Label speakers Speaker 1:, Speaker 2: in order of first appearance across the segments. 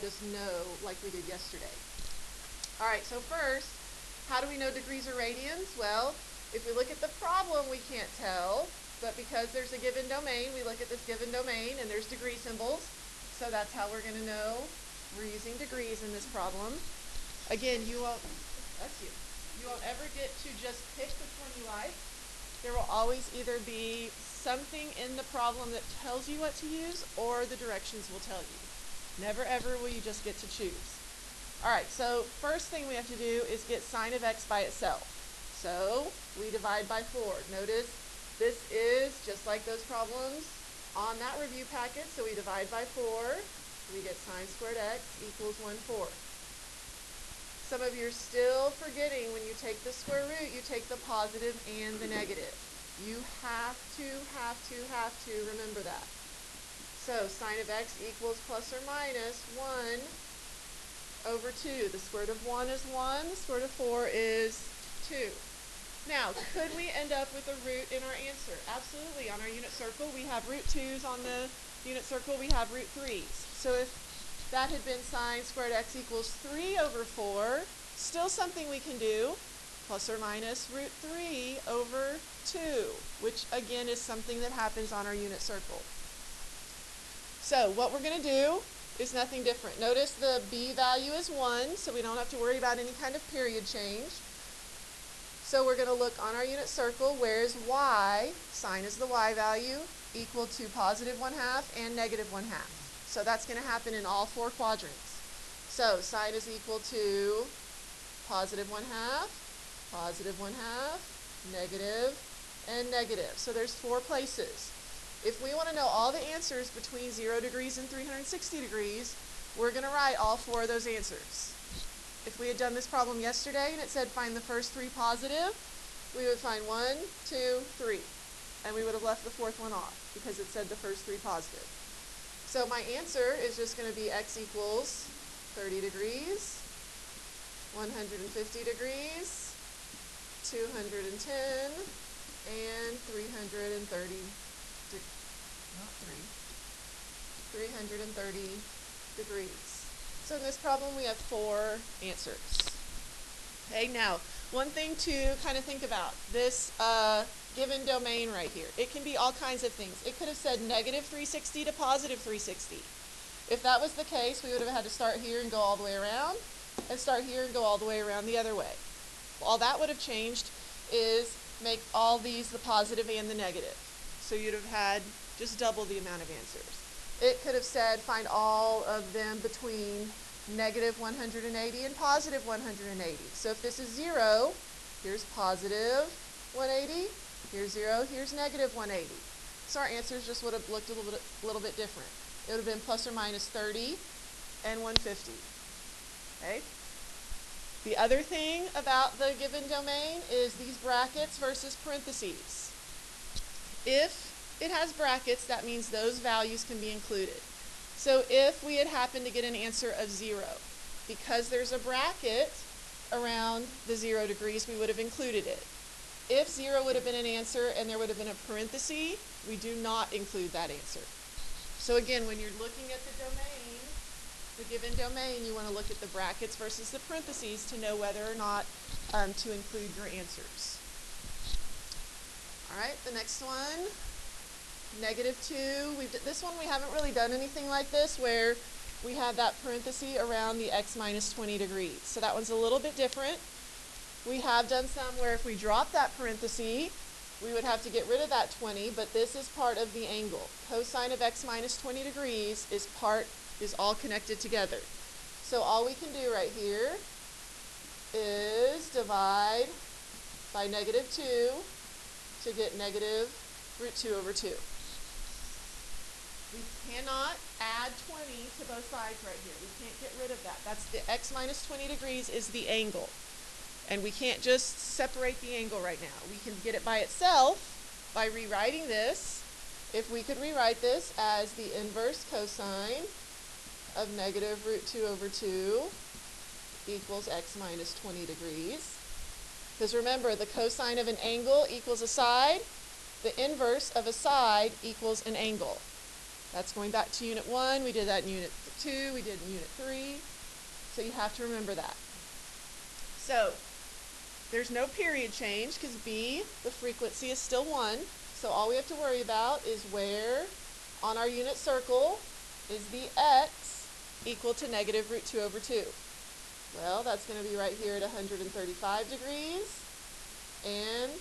Speaker 1: just know like we did yesterday. All right, so first, how do we know degrees or radians? Well, if we look at the problem, we can't tell, but because there's a given domain, we look at this given domain and there's degree symbols, so that's how we're going to know we're using degrees in this problem. Again, you won't ever get to just pick which one you like. There will always either be something in the problem that tells you what to use, or the directions will tell you. Never ever will you just get to choose. All right, so first thing we have to do is get sine of x by itself. So we divide by 4. Notice this is just like those problems on that review packet, so we divide by 4. We get sine squared x equals 1/4. Some of you are still forgetting when you take the square root, you take the positive and the negative. You have to remember that. So sine of x equals plus or minus 1/2. The square root of 1 is 1. The square root of 4 is 2. Now, could we end up with a root in our answer? Absolutely. On our unit circle, we have root 2's. On the unit circle, we have root 3's. So if that had been sine squared x equals 3/4, still something we can do, plus or minus root 3/2, which again is something that happens on our unit circle. So what we're going to do is nothing different. Notice the b value is 1, so we don't have to worry about any kind of period change. So we're going to look on our unit circle, where is y, sine is the y value, equal to positive 1/2 and negative 1/2. So that's going to happen in all 4 quadrants. So sine is equal to positive 1/2, positive 1/2, negative, and negative. So there's 4 places. If we want to know all the answers between 0 degrees and 360 degrees, we're going to write all 4 of those answers. If we had done this problem yesterday and it said find the first 3 positive, we would find 1, 2, 3. And we would have left the 4th one off because it said the first 3 positive. So my answer is just going to be x equals 30 degrees, 150 degrees, 210, and 330 degrees. So in this problem we have 4 answers. Okay, now one thing to kind of think about, this given domain right here, it can be all kinds of things. It could have said negative 360 to positive 360. If that was the case, we would have had to start here and go all the way around, and start here and go all the way around the other way. All that would have changed is make all these the positive and the negative. So you'd have had just double the amount of answers. It could have said find all of them between negative 180 and positive 180. So if this is 0, here's positive 180, here's 0, here's negative 180. So our answers just would have looked a little bit different. It would have been plus or minus 30 and 150. Okay? The other thing about the given domain is these brackets versus parentheses. If it has brackets, that means those values can be included. So if we had happened to get an answer of 0, because there's a bracket around the 0 degrees, we would have included it. If 0 would have been an answer and there would have been a parenthesis, we do not include that answer. So again, when you're looking at the domain, the given domain, you want to look at the brackets versus the parentheses to know whether or not to include your answers. All right, the next one, -2. This one we haven't really done anything like this where we have that parenthesis around the x minus 20 degrees. So that one's a little bit different. We have done some where if we drop that parenthesis, we would have to get rid of that 20, but this is part of the angle. Cosine of x minus 20 degrees is all connected together. So all we can do right here is divide by -2 to get negative root 2/2. We cannot add 20 to both sides right here. We can't get rid of that. That's the x minus 20 degrees is the angle. And we can't just separate the angle right now. We can get it by itself by rewriting this. If we could rewrite this as the inverse cosine of negative root 2/2 equals x minus 20 degrees. Because remember, the cosine of an angle equals a side. The inverse of a side equals an angle. That's going back to Unit 1. We did that in Unit 2, we did in unit 3. So you have to remember that. So there's no period change because B, the frequency, is still 1. So all we have to worry about is where on our unit circle is the x equal to negative root 2 over 2. Well, that's going to be right here at 135 degrees and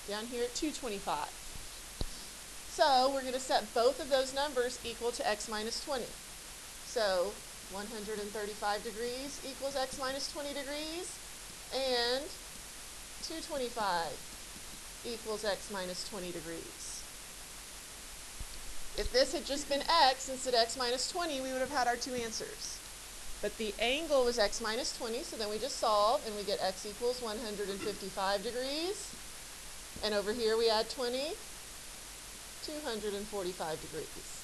Speaker 1: down here at 225. So we're going to set both of those numbers equal to x minus 20. So 135 degrees equals x minus 20 degrees, and 225 equals x minus 20 degrees. If this had just been x instead of x minus 20, we would have had our two answers. But the angle was x minus 20, so then we just solve, and we get x equals 155 degrees. And over here we add 20, 245 degrees.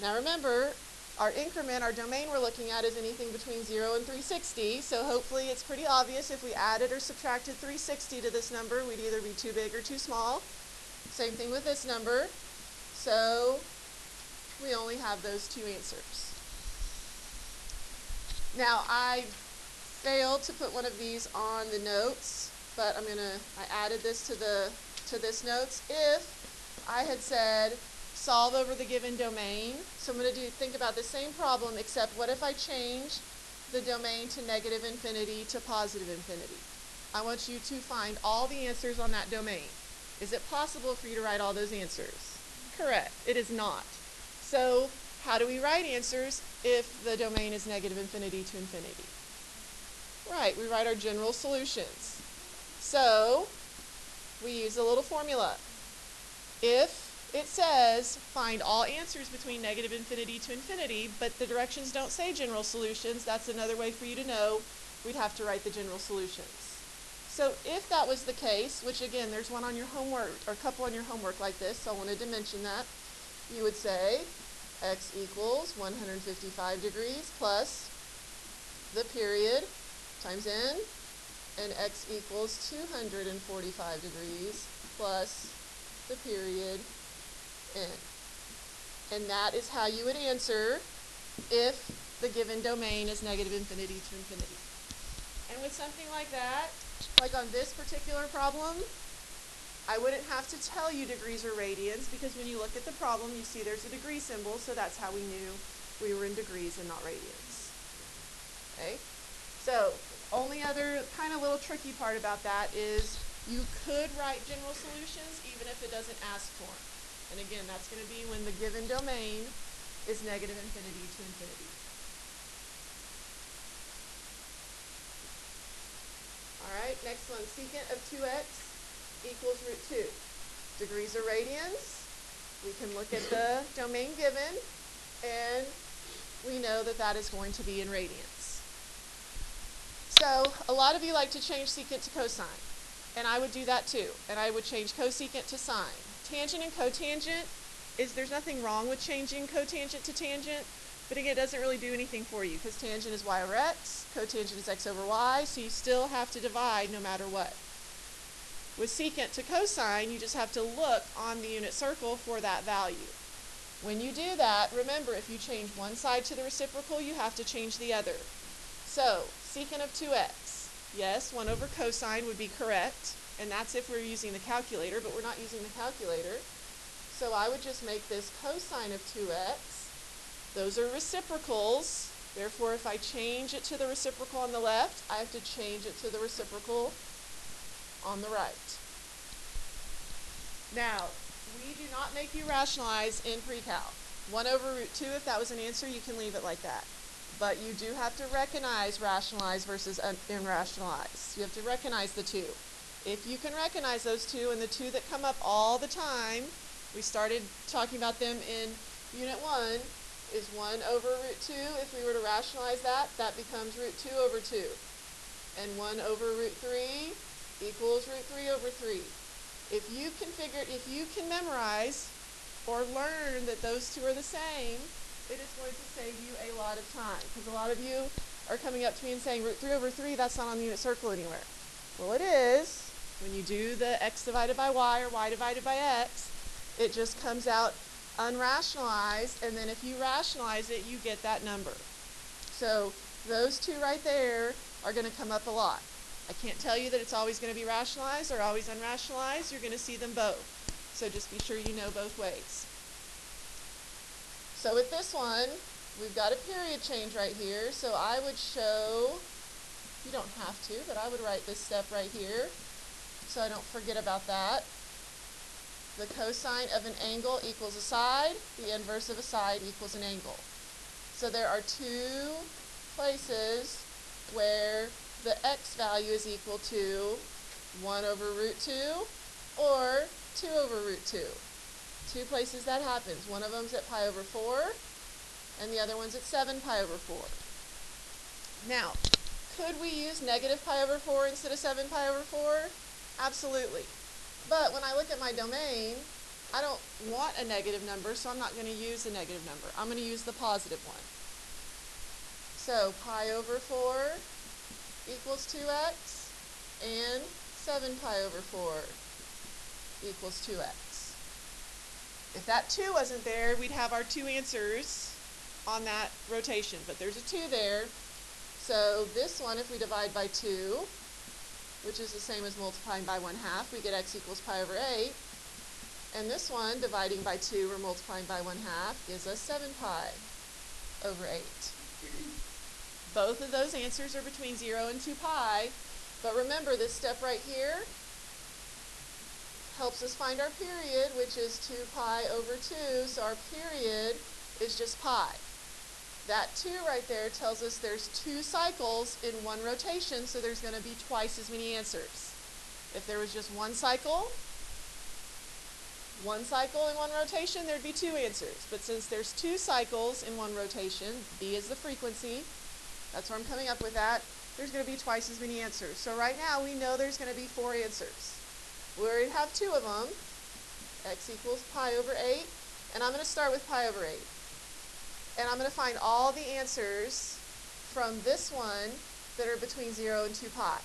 Speaker 1: Now remember, our increment, our domain we're looking at is anything between 0 and 360, so hopefully it's pretty obvious if we added or subtracted 360 to this number, we'd either be too big or too small. Same thing with this number. So we only have those two answers. Now I failed to put one of these on the notes, but I added this to this notes. If I had said solve over the given domain, so I'm going to think about the same problem, except what if I change the domain to negative infinity to positive infinity? I want you to find all the answers on that domain. Is it possible for you to write all those answers? Correct. It is not. So how do we write answers if the domain is negative infinity to infinity? Right, we write our general solutions. So we use a little formula. If it says find all answers between negative infinity to infinity, but the directions don't say general solutions, that's another way for you to know we'd have to write the general solutions. So if that was the case, which again, there's one on your homework, or a couple on your homework like this, so I wanted to mention that, you would say x equals 155 degrees plus the period times n, and x equals 245 degrees plus the period n. And that is how you would answer if the given domain is negative infinity to infinity. And with something like that, like on this particular problem, I wouldn't have to tell you degrees or radians, because when you look at the problem, you see there's a degree symbol, so that's how we knew we were in degrees and not radians. Okay? So, only other kind of little tricky part about that is you could write general solutions even if it doesn't ask for them. And again, that's going to be when the given domain is negative infinity to infinity. Alright, next one, secant of 2x equals root 2. Degrees or radians, we can look at the domain given, and we know that that is going to be in radians. So, a lot of you like to change secant to cosine, and I would do that too, and I would change cosecant to sine. Tangent and cotangent, there's nothing wrong with changing cotangent to tangent, but again, it doesn't really do anything for you, because tangent is y over x, cotangent is x over y, so you still have to divide no matter what. With secant to cosine, you just have to look on the unit circle for that value. When you do that, remember, if you change one side to the reciprocal, you have to change the other. So, secant of 2x, yes, 1 over cosine would be correct, and that's if we're using the calculator, but we're not using the calculator. So I would just make this cosine of 2x. Those are reciprocals. Therefore, if I change it to the reciprocal on the left, I have to change it to the reciprocal on the right. Now, we do not make you rationalize in pre-calc. 1 over root 2, if that was an answer, you can leave it like that. But you do have to recognize rationalize versus unrationalize. You have to recognize the two. If you can recognize those two, and the two that come up all the time, we started talking about them in Unit 1, is 1 over root 2. If we were to rationalize that, that becomes root 2 over 2. And 1 over root 3 equals root 3 over 3. If you can memorize or learn that those two are the same, it is going to save you a lot of time. Because a lot of you are coming up to me and saying root 3 over 3, that's not on the unit circle anywhere. Well, it is. When you do the x divided by y or y divided by x, it just comes out unrationalized, and then if you rationalize it, you get that number. So those two right there are going to come up a lot. I can't tell you that it's always going to be rationalized or always unrationalized. You're going to see them both. So just be sure you know both ways. So with this one, we've got a period change right here. So I would show, you don't have to, but I would write this step right here so I don't forget about that. The cosine of an angle equals a side. The inverse of a side equals an angle. So there are two places where the x value is equal to 1 over root 2 or 2 over root 2. Two places that happens. One of them's at pi over 4 and the other one's at 7 pi over 4. Now, could we use negative pi over 4 instead of 7 pi over 4? Absolutely. But when I look at my domain, I don't want a negative number, so I'm not going to use the negative number. I'm going to use the positive one. So pi over 4 equals 2x, and 7 pi over 4 equals 2x. If that 2 wasn't there, we'd have our two answers on that rotation, but there's a 2 there. So this one, if we divide by 2, which is the same as multiplying by 1/2, we get x equals pi over 8. And this one, dividing by 2 or multiplying by 1/2, gives us 7 pi over 8. Both of those answers are between 0 and 2 pi, but remember this step right here helps us find our period, which is 2 pi over 2, so our period is just pi. That 2 right there tells us there's 2 cycles in one rotation, so there's going to be twice as many answers. If there was just one cycle in one rotation, there'd be 2 answers. But since there's 2 cycles in one rotation, b is the frequency, that's where I'm coming up with that, there's going to be twice as many answers. So right now we know there's going to be 4 answers. We already have 2 of them, x equals pi over 8, and I'm going to start with pi over 8. And I'm going to find all the answers from this one that are between 0 and 2 pi.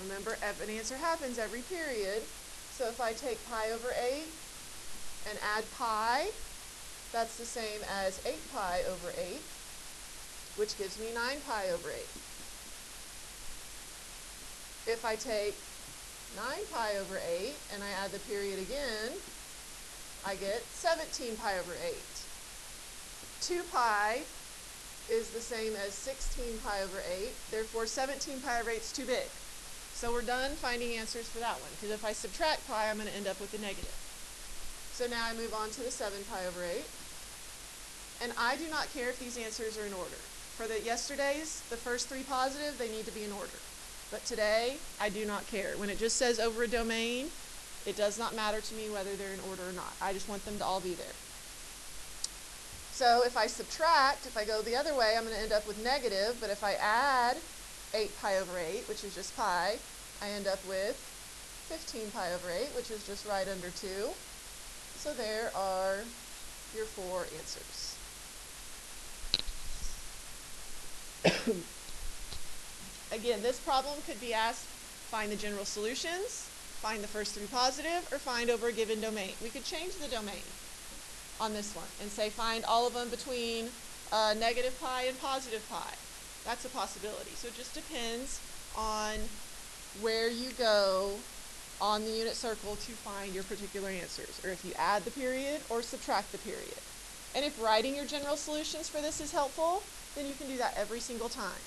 Speaker 1: Remember, an answer happens every period. So if I take pi over 8 and add pi, that's the same as 8 pi over 8, which gives me 9 pi over 8. If I take 9 pi over 8 and I add the period again, I get 17 pi over 8. 2 pi is the same as 16 pi over 8, therefore 17 pi over 8 is too big. So we're done finding answers for that one, because if I subtract pi, I'm going to end up with a negative. So now I move on to the 7 pi over 8. And I do not care if these answers are in order. For the yesterday's, the first 3 positive, they need to be in order. But today, I do not care. When it just says over a domain, it does not matter to me whether they're in order or not. I just want them to all be there. So if I subtract, if I go the other way, I'm going to end up with negative, but if I add 8 pi over 8, which is just pi, I end up with 15 pi over 8, which is just right under 2. So there are your 4 answers. Again, this problem could be asked, find the general solutions, find the first 3 positive, or find over a given domain. We could change the domain on this one and say find all of them between negative pi and positive pi. That's a possibility. So it just depends on where you go on the unit circle to find your particular answers, or if you add the period or subtract the period. And if writing your general solutions for this is helpful, then you can do that every single time.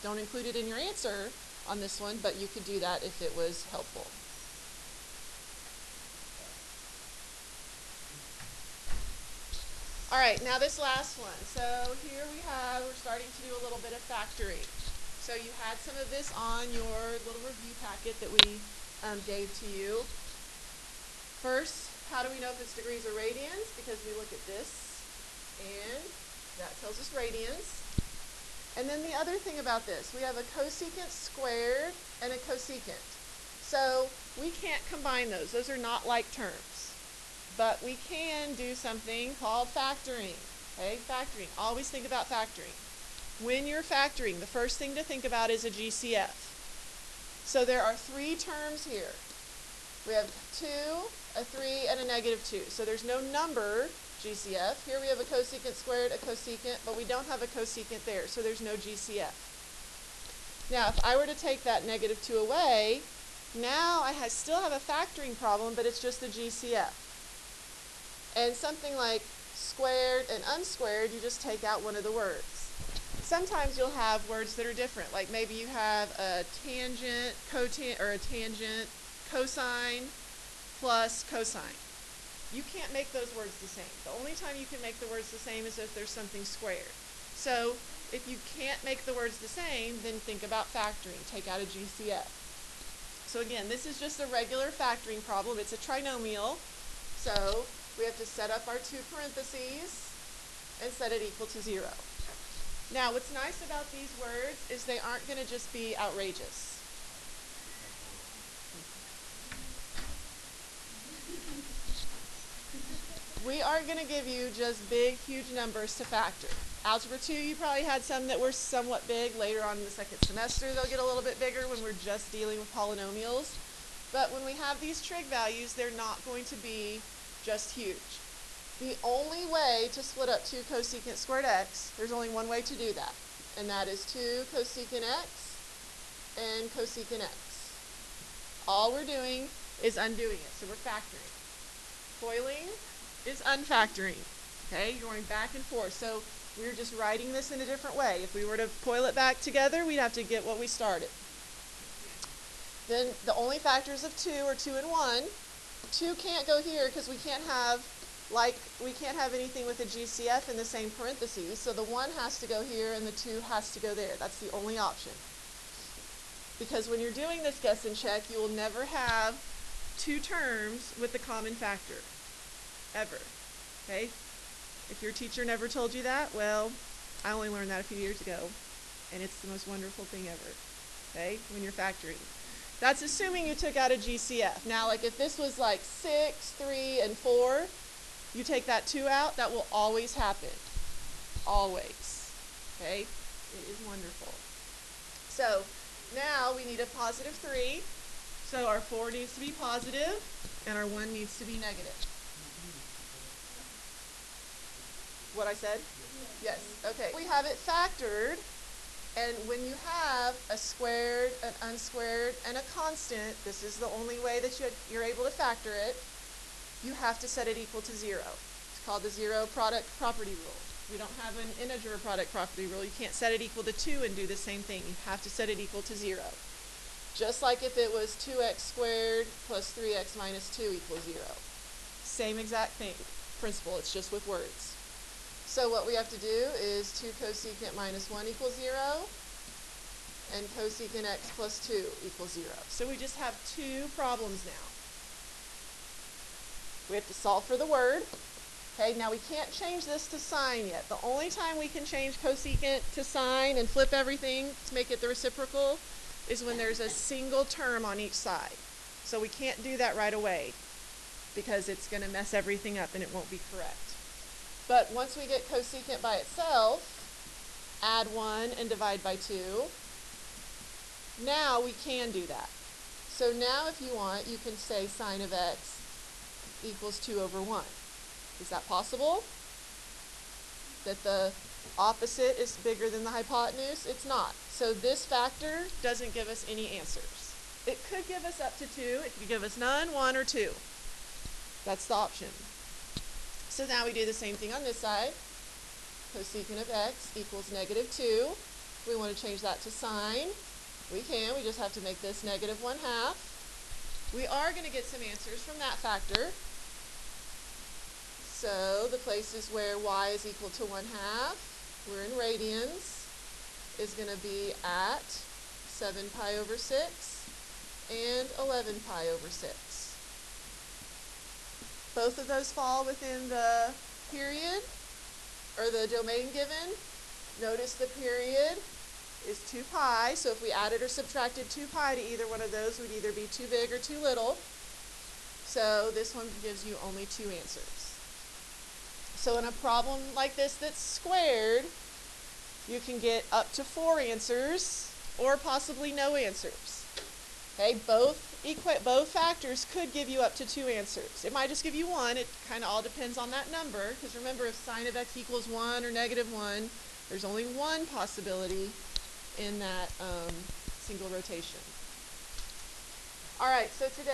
Speaker 1: Don't include it in your answer on this one, but you could do that if it was helpful. All right, now this last one. So here we're starting to do a little bit of factoring. So you had some of this on your little review packet that we gave to you. First, how do we know if it's degrees or radians? Because we look at this, and that tells us radians. And then the other thing about this, we have a cosecant squared and a cosecant. So we can't combine those. Those are not like terms. But we can do something called factoring. Okay, factoring. Always think about factoring. When you're factoring, the first thing to think about is a GCF. So there are 3 terms here. We have 2, a 3, and a negative 2. So there's no number GCF. Here we have a cosecant squared, a cosecant, but we don't have a cosecant there, so there's no GCF. Now, if I were to take that -2 away, now I still have a factoring problem, but it's just the GCF. And something like squared and unsquared, you just take out one of the words. Sometimes you'll have words that are different, like maybe you have a tangent, or a tangent cosine plus cosine. You can't make those words the same. The only time you can make the words the same is if there's something squared. So if you can't make the words the same, then think about factoring. Take out a GCF. So again, this is just a regular factoring problem. It's a trinomial. So we have to set up our two parentheses and set it equal to 0. Now, what's nice about these words is they aren't going to just be outrageous. We aren't going to give you just big, huge numbers to factor. Algebra 2, you probably had some that were somewhat big. Later on in the second semester, they'll get a little bit bigger when we're just dealing with polynomials. But when we have these trig values, they're not going to be just huge. The only way to split up 2 cosecant squared x, there's only one way to do that, and that is 2 cosecant x and cosecant x. All we're doing is undoing it, so we're factoring. Foiling is unfactoring, okay? You're going back and forth, so we're just writing this in a different way. If we were to FOIL it back together, we'd have to get what we started. Then the only factors of 2 are 2 and 1. 2 can't go here because we can't have anything with a GCF in the same parentheses, so the 1 has to go here and the 2 has to go there. That's the only option. Because when you're doing this guess and check, you will never have 2 terms with the common factor, ever, okay? If your teacher never told you that, well, I only learned that a few years ago, and it's the most wonderful thing ever, okay, when you're factoring. That's assuming you took out a GCF. Now, like if this was like 6, 3, and 4, you take that 2 out, that will always happen. Always. Okay? It is wonderful. So, now we need a positive 3. So our 4 needs to be positive, and our 1 needs to be negative. What I said? Yes. Okay. We have it factored, and when you have a squared, an unsquared, and a constant, this is the only way that you're able to factor it. You have to set it equal to 0. It's called the zero product property rule. We don't have an integer product property rule. You can't set it equal to 2 and do the same thing. You have to set it equal to 0. Just like if it was 2x squared plus 3x minus 2 equals 0. Same exact thing, principle, it's just with words. So what we have to do is 2 cosecant minus 1 equals 0, and cosecant x plus 2 equals 0. So we just have 2 problems now. We have to solve for the word. Okay, now we can't change this to sine yet. The only time we can change cosecant to sine and flip everything to make it the reciprocal is when there's a single term on each side. So we can't do that right away because it's going to mess everything up and it won't be correct. But once we get cosecant by itself, add 1 and divide by 2, now we can do that. So now if you want, you can say sine of x equals 2 over 1. Is that possible? That the opposite is bigger than the hypotenuse? It's not. So this factor doesn't give us any answers. It could give us up to 2. It could give us none, 1, or 2. That's the option. So now we do the same thing on this side. Cosecant of x equals negative 2. We want to change that to sine. We can. We just have to make this negative 1/2. We are going to get some answers from that factor. So the places where y is equal to 1/2, we're in radians, is going to be at 7 pi over 6 and 11 pi over 6. Both of those fall within the period, or the domain given. Notice the period is 2 pi, so if we added or subtracted 2 pi to either one of those, it would either be too big or too little. So this one gives you only 2 answers. So in a problem like this that's squared, you can get up to 4 answers or possibly no answers. Okay, both both factors could give you up to 2 answers. It might just give you one. It kind of all depends on that number, because remember, if sine of x equals 1 or negative 1, there's only one possibility in that single rotation. All right, so today